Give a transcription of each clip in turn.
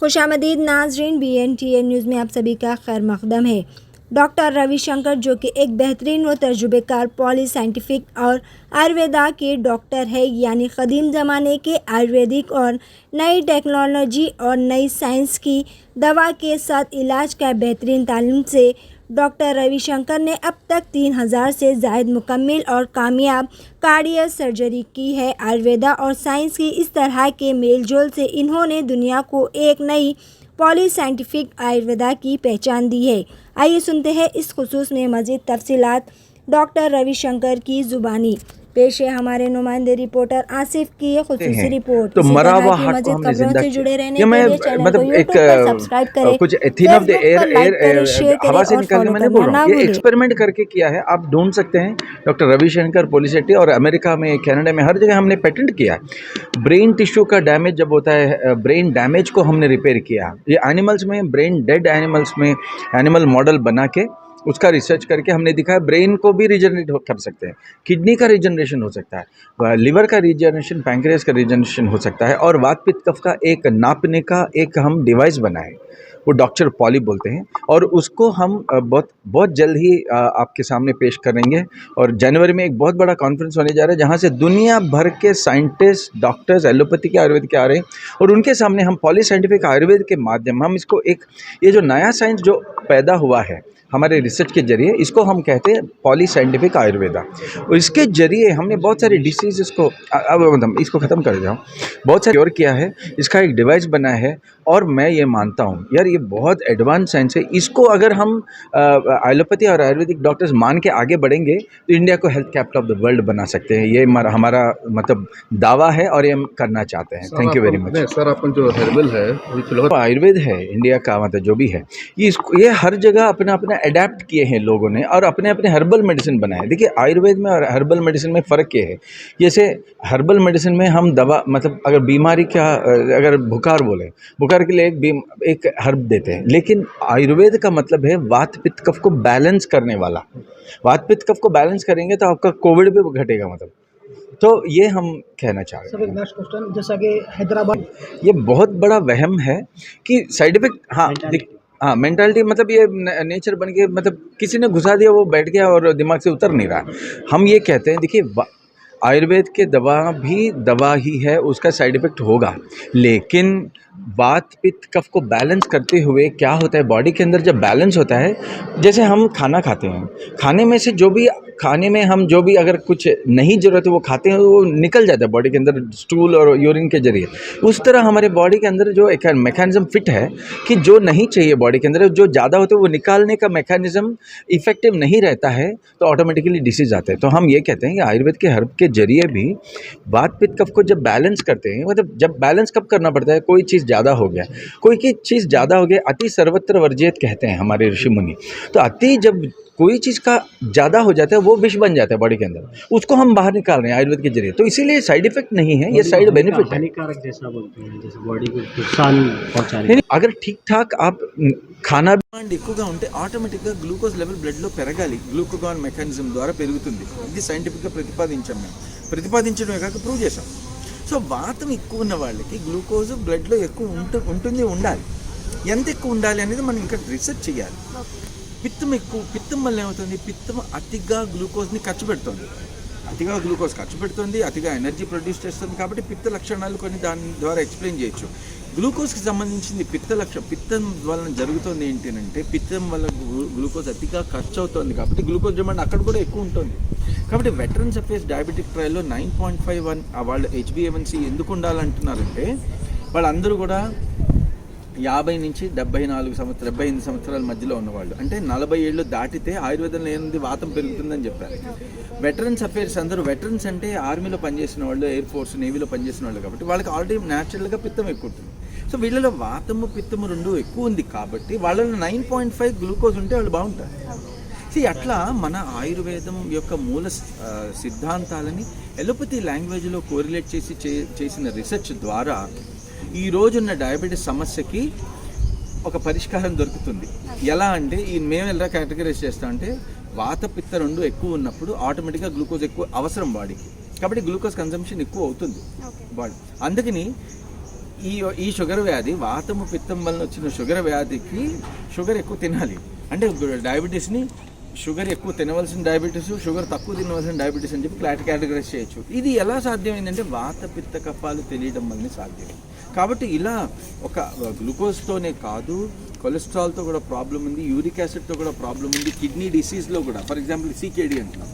खुशामदीद नाजरीन, BNTN news में आप सभी का खैर मकदम है। डॉक्टर रविशंकर जो कि एक बेहतरीन व तजुर्बेकार पॉली साइंटिफिक और आयुर्वेदा के डॉक्टर है, यानी क़दीम ज़माने के आयुर्वेदिक और नई टेक्नोलॉजी और नई साइंस की दवा के साथ इलाज का बेहतरीन तालीम से डॉक्टर रविशंकर ने अब तक 3000 से ज़ायद मुकम्मल और कामयाब कार्डियक सर्जरी की है। आयुर्वेदा और साइंस की इस तरह के मेलजोल से इन्होंने दुनिया को एक नई पॉली साइंटिफिक आयुर्वेदा की पहचान दी है। आइए सुनते हैं इस खुसूस में मज़ीद तफसीलात डॉक्टर रविशंकर की ज़ुबानी। पेश है हमारे नुमाइंदे रिपोर्टर आसिफ की खुसूसी रिपोर्ट। तो मरा हुआ हार्ट को हमने जिंदा से जुड़े रहने किया। के मैं लिए चैनल मतलब को एक यूट्यूब पर सब्सक्राइब करें, कुछ थिन ऑफ द एयर हवा से निकालने मैंने बोल रहा हूँ, ये एक्सपेरिमेंट करके किया है। आप ढूंढ सकते हैं डॉक्टर रविशंकर पॉलिसेटी, और अमेरिका में, कनाडा में, हर जगह हमने पेटेंट किया है। ब्रेन टिश्यू का डैमेज जब होता है, ब्रेन डैमेज को हमने रिपेयर किया। ये एनिमल्स में, ब्रेन डेड एनिमल्स में एनिमल मॉडल बना के उसका रिसर्च करके हमने दिखाया ब्रेन को भी रिजनरेट कर सकते हैं, किडनी का रिजनरेशन हो सकता है, लिवर का रिजनरेशन, पैंक्रियास का रिजनरेशन हो सकता है, और वात पित्त कफ का एक नापने का एक हम डिवाइस बनाए, वो डॉक्टर पॉली बोलते हैं, और उसको हम बहुत जल्द ही आपके सामने पेश करेंगे। और जनवरी में एक बहुत बड़ा कॉन्फ्रेंस होने जा रहा है जहाँ से दुनिया भर के साइंटिस्ट, डॉक्टर्स, एलोपैथी के, आयुर्वेद के आ रहे हैं, और उनके सामने हम पॉली साइंटिफिक आयुर्वेद के माध्यम, हम इसको एक, ये जो नया साइंस जो पैदा हुआ है हमारे रिसर्च के जरिए, इसको हम कहते हैं पॉली साइंटिफिक आयुर्वेदा। और इसके जरिए हमने बहुत सारी डिसीज़ को, अब मतलब इसको ख़त्म कर जाऊँ, बहुत सारी क्योर किया है, इसका एक डिवाइस बनाया है। और मैं ये मानता हूँ यार, ये बहुत एडवांस साइंस है। इसको अगर हम एलोपैथी और आयुर्वेदिक डॉक्टर्स मान के आगे बढ़ेंगे तो इंडिया को health capital of the world बना सकते हैं। ये हमारा मतलब दावा है, और ये हम करना चाहते हैं। Thank you very much sir. अपन जो हर्बल है, आयुर्वेद है इंडिया का, मतलब जो भी है, ये हर जगह अपना अपना अडेप्ट किए हैं लोगों ने, और अपने अपने हर्बल मेडिसिन बनाए। देखिए, आयुर्वेद में और हर्बल मेडिसिन में फ़र्क ये है, जैसे हर्बल मेडिसिन में हम दवा, मतलब अगर बीमारी का, अगर बुखार बोले, बुखार के लिए एक हर्ब देते हैं, लेकिन आयुर्वेद का मतलब है वात पित्त कफ को बैलेंस करने वाला। वात पित्त कफ को बैलेंस करेंगे तो आपका कोविड भी घटेगा, मतलब। तो ये हम कहना चाह रहे हैं। सर, एक लास्ट क्वेश्चन, जैसा कि हैदराबाद, ये बहुत बड़ा वहम है कि साइड इफेक्ट, हाँ मेंटालिटी, मतलब ये नेचर बन के, मतलब किसी ने घुसा दिया, वो बैठ गया और दिमाग से उतर नहीं रहा। हम ये कहते हैं, देखिए, आयुर्वेद के दवा भी दवा ही है, उसका साइड इफ़ेक्ट होगा, लेकिन वात पित्त कफ को बैलेंस करते हुए क्या होता है बॉडी के अंदर, जब बैलेंस होता है, जैसे हम खाना खाते हैं, खाने में से जो भी, खाने में हम जो भी अगर कुछ नहीं ज़रूरत है वो खाते हैं, वो निकल जाता है बॉडी के अंदर स्टूल और यूरिन के जरिए। उस तरह हमारे बॉडी के अंदर जो एक मैकेनिज़्म फिट है कि जो नहीं चाहिए बॉडी के अंदर, जो ज़्यादा होता है, वो निकालने का मैकेनिज़्म इफेक्टिव नहीं रहता है, तो ऑटोमेटिकली डिसीज़ आते हैं। तो हम ये कहते हैं कि आयुर्वेद के हर्ब के जरिए भी वात पित्त कफ को जब बैलेंस करते हैं, मतलब जब बैलेंस कब करना पड़ता है, कोई चीज़ ज़्यादा हो गया, कोई की चीज़ ज़्यादा हो गया, अति सर्वत्र वर्जित कहते हैं हमारे ऋषि मुनि। तो अति, जब कोई चीज़ का ज़्यादा हो जाता है, वो विष बन जाता है बॉडी के अंदर, उसको हम बाहर निकाल रहे हैं आयुर्वेद के जरिए। तो इसीलिए साइड इफेक्ट नहीं है, ये साइड बेनिफिट है। हानिकारक जैसा बोलते हैं, जैसे बॉडी को नुकसान पहुंचाने। नहीं, अगर ठीक ठाक आप खाना ఎక్కువగా ఉంటే ఆటోమేటిక్గా గ్లూకోజ్ లెవెల్ బ్లడ్లో పెరగాలి, గ్లూకోగాన్ మెకానిజం ద్వారా పెరుగుతుంది. ఇది సైంటిఫిక్గా ప్రతిపాదించాం, మేము ప్రతిపాదించడమే కాక ప్రూవ్ చేసాం. సో వాతం ఎక్కువ ఉన్న వాళ్ళకి గ్లూకోజ్ బ్లడ్లో ఎక్కువ ఉండాలి. ఎంత ఎక్కువ ఉండాలి అనేది మనం ఇంకా రీసెర్చ్ చేయాలి. పిత్తం వల్ల ఏమవుతుంది, పిత్తం అతిగా గ్లూకోజ్ని ఖర్చు పెడుతుంది, అతిగా ఎనర్జీ ప్రొడ్యూస్ చేస్తుంది. కాబట్టి పిత్త లక్షణాలు కొన్ని దాని ద్వారా ఎక్స్ప్లెయిన్ చేయొచ్చు. గ్లూకోజ్కి సంబంధించింది పిత్తం వలన జరుగుతుంది ఏంటి అంటే, పిత్తం వల్ల గ్లూకోజ్ అతిగా ఖర్చు అవుతుంది, కాబట్టి గ్లూకోజ్ డిమాండ్ అక్కడ కూడా ఎక్కువ ఉంటుంది. కాబట్టి వెటరన్స్ అఫేర్స్ డయాబెటిక్ ట్రయల్లో 9.51 వాళ్ళు HbA1c ఎందుకు ఉండాలంటున్నారంటే, వాళ్ళందరూ కూడా 50 నుంచి 78 సంవత్సరాల మధ్యలో ఉన్నవాళ్ళు, అంటే 40 ఏళ్ళు దాటితే ఆయుర్వేదంలో ఏముంది, వాతం పెరుగుతుందని చెప్పారు. వెటరన్స్ అఫేర్స్ అందరూ, వెటరన్స్ అంటే ఆర్మీలో పనిచేసిన వాళ్ళు, ఎయిర్ ఫోర్స్, నేవీలో పనిచేసిన వాళ్ళు, కాబట్టి వాళ్ళకి ఆల్రెడీ న్యాచురల్గా పిత్తం ఎక్కువ ఉంటుంది. సో వీళ్ళలో వాతము పిత్తము రెండు ఎక్కువ ఉంది, కాబట్టి వాళ్ళలో 9.5 గ్లూకోజ్ ఉంటే వాళ్ళు బాగుంటారు. అట్లా మన ఆయుర్వేదం యొక్క మూల సిద్ధాంతాలని ఎలోపతి లాంగ్వేజ్లో కోరిలేట్ చేసిన రీసెర్చ్ ద్వారా ఈ రోజున్న డయాబెటీస్ సమస్యకి ఒక పరిష్కారం దొరుకుతుంది. ఎలా అంటే, మేము ఎలా కేటగరైజ్ చేస్తామంటే, వాత పిత్త రెండు ఎక్కువ ఉన్నప్పుడు ఆటోమేటిక్గా గ్లూకోజ్ ఎక్కువ అవసరం బాడీకి, కాబట్టి గ్లూకోజ్ కన్సంప్షన్ ఎక్కువ అవుతుంది బాడీ. అందుకని ఈ షుగర్ వ్యాధి వాతము పిత్తం వలన వచ్చిన షుగర్ వ్యాధికి షుగర్ ఎక్కువ తినాలి అంటే డయాబెటీస్ని షుగర్ ఎక్కువ తినవలసిన డయాబెటీస్, షుగర్ తక్కువ తినవలసిన డయాబెటీస్ అని చెప్పి కేటగరైజ్ చేయొచ్చు. ఇది ఎలా సాధ్యమైందంటే వాత పిత్త కఫాలు తెలియడం వల్లనే సాధ్యం. కాబట్టి ఇలా ఒక గ్లూకోజ్తోనే కాదు, కొలెస్ట్రాల్తో కూడా ప్రాబ్లం ఉంది, యూరిక్ యాసిడ్తో కూడా ప్రాబ్లం ఉంది, కిడ్నీ డిసీజ్లో కూడా. ఫర్ ఎగ్జాంపుల్ సీకేడీ అంటున్నాం.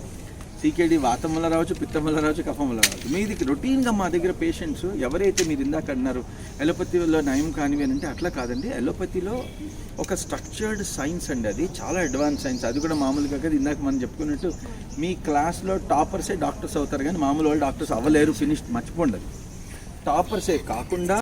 సీకేడీ వాతం వల్ల రావచ్చు, పిత్తం వల్ల రావచ్చు, కఫం వల్ల రావచ్చు. మీది రొటీన్గా మా దగ్గర పేషెంట్స్ ఎవరైతే మీరు ఇందాక అన్నారు ఎలోపతిలో నయం కానివి అని అంటే అట్లా కాదండి. ఎలోపతిలో ఒక స్ట్రక్చర్డ్ సైన్స్ అండి, అది చాలా అడ్వాన్స్ సైన్స్. అది కూడా మామూలుగా కదా, ఇందాక మనం చెప్పుకున్నట్టు మీ క్లాస్లో టాపర్సే డాక్టర్స్ అవుతారు కానీ మామూలు వాళ్ళు డాక్టర్స్ అవ్వలేరు, ఫినిష్ మర్చిపోండి. టాపర్సే కాకుండా